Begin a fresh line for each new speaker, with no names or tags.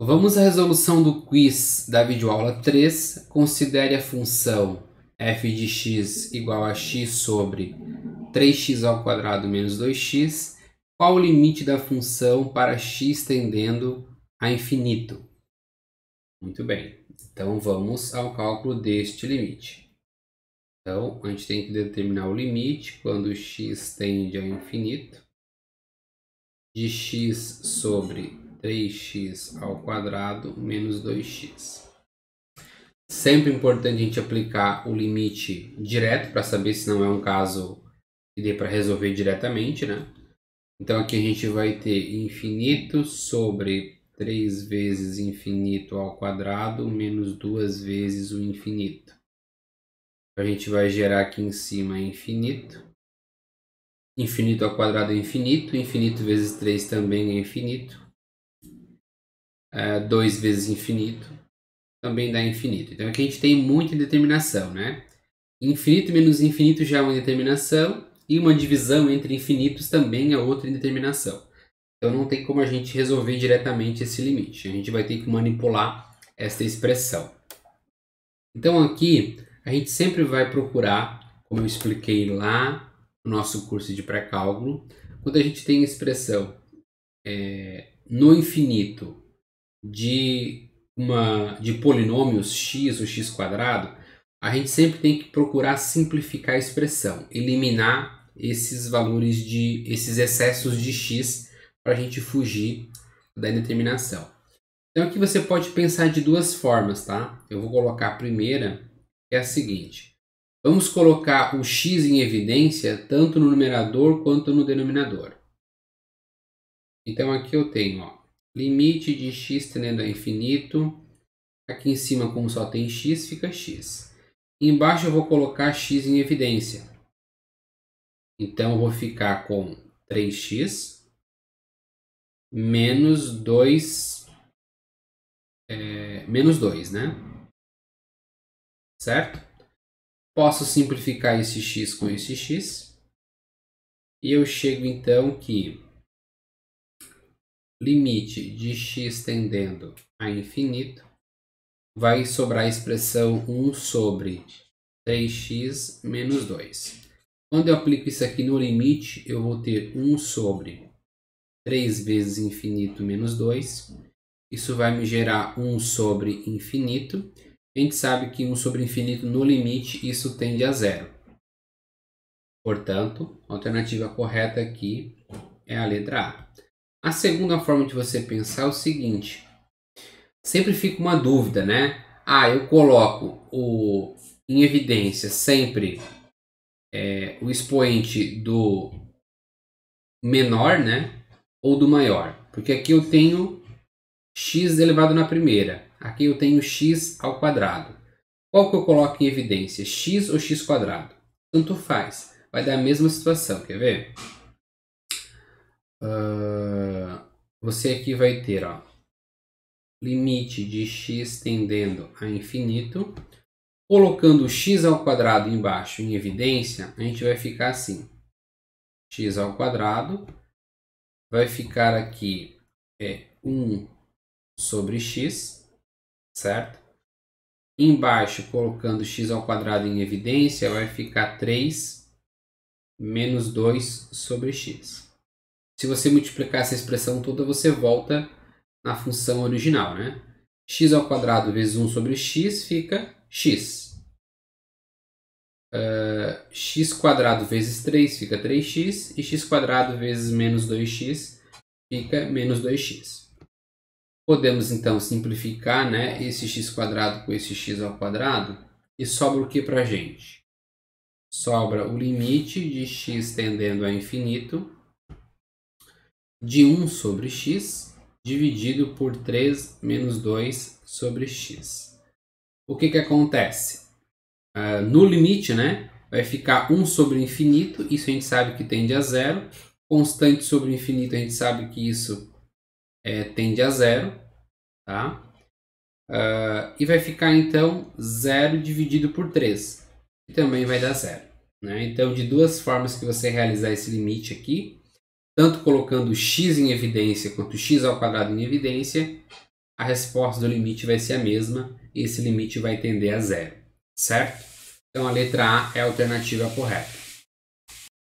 Vamos à resolução do quiz da videoaula 3. Considere a função f de x igual a x sobre 3x ao quadrado menos 2x. Qual o limite da função para x tendendo a infinito? Muito bem, então vamos ao cálculo deste limite. Então, a gente tem que determinar o limite quando x tende ao infinito de x sobre 3x ao quadrado menos 2x. Sempre importante a gente aplicar o limite direto para saber se não é um caso que dê para resolver diretamente, né? Então aqui a gente vai ter infinito sobre 3 vezes infinito ao quadrado menos 2 vezes o infinito. A gente vai gerar aqui em cima infinito. Infinito ao quadrado é infinito. Infinito vezes 3 também é infinito. 2 vezes infinito também dá infinito. Então aqui a gente tem muita indeterminação, né? Infinito menos infinito já é uma indeterminação. E uma divisão entre infinitos também é outra indeterminação. Então não tem como a gente resolver diretamente esse limite. A gente vai ter que manipular esta expressão. Então aqui a gente sempre vai procurar, como eu expliquei lá no nosso curso de pré-cálculo, quando a gente tem expressão no infinito de polinômios x ou x quadrado, a gente sempre tem que procurar simplificar a expressão, eliminar esses valores esses excessos de x para a gente fugir da indeterminação. Então aqui você pode pensar de duas formas, tá? Eu vou colocar a primeira, que é a seguinte. Vamos colocar o x em evidência tanto no numerador quanto no denominador. Então aqui eu tenho, limite de x tendendo a infinito. Aqui em cima, como só tem x, fica x. Embaixo eu vou colocar x em evidência. Então eu vou ficar com 3x menos 2, né? Certo? Posso simplificar esse x com esse x. E eu chego então que limite de x tendendo a infinito vai sobrar a expressão 1 sobre 3x menos 2. Quando eu aplico isso aqui no limite, eu vou ter 1 sobre 3 vezes infinito menos 2. Isso vai me gerar 1 sobre infinito. A gente sabe que 1 sobre infinito no limite, isso tende a zero. Portanto, a alternativa correta aqui é a letra A. A segunda forma de você pensar é o seguinte. Sempre fica uma dúvida, né? Eu coloco em evidência sempre o expoente do menor, né? Ou do maior. Porque aqui eu tenho x elevado na primeira. Aqui eu tenho x ao quadrado. Qual que eu coloco em evidência? X ou x quadrado? Tanto faz. Vai dar a mesma situação. Quer ver? Você aqui vai ter, limite de x tendendo a infinito. Colocando x ao quadrado embaixo em evidência, a gente vai ficar assim. X ao quadrado vai ficar aqui 1 sobre x, certo? Embaixo, colocando x ao quadrado em evidência, vai ficar 3 menos 2 sobre x. Se você multiplicar essa expressão toda, você volta na função original, né? X ao quadrado vezes 1 sobre x fica x. X quadrado vezes 3 fica 3x. E x quadrado vezes menos 2x fica menos 2x. Podemos então simplificar, né, esse x quadrado com esse x ao quadrado. E sobra o que para a gente? Sobra o limite de x tendendo a infinito de 1 sobre x dividido por 3 menos 2 sobre x. O que acontece? No limite, né, vai ficar 1 sobre infinito, isso a gente sabe que tende a zero. Constante sobre infinito, a gente sabe que isso tende a zero. Tá? E vai ficar então 0 dividido por 3, que também vai dar zero. Né? Então, de duas formas que você realizar esse limite aqui, tanto colocando x em evidência quanto x ao quadrado em evidência, a resposta do limite vai ser a mesma e esse limite vai tender a zero, certo? Então a letra A é a alternativa correta.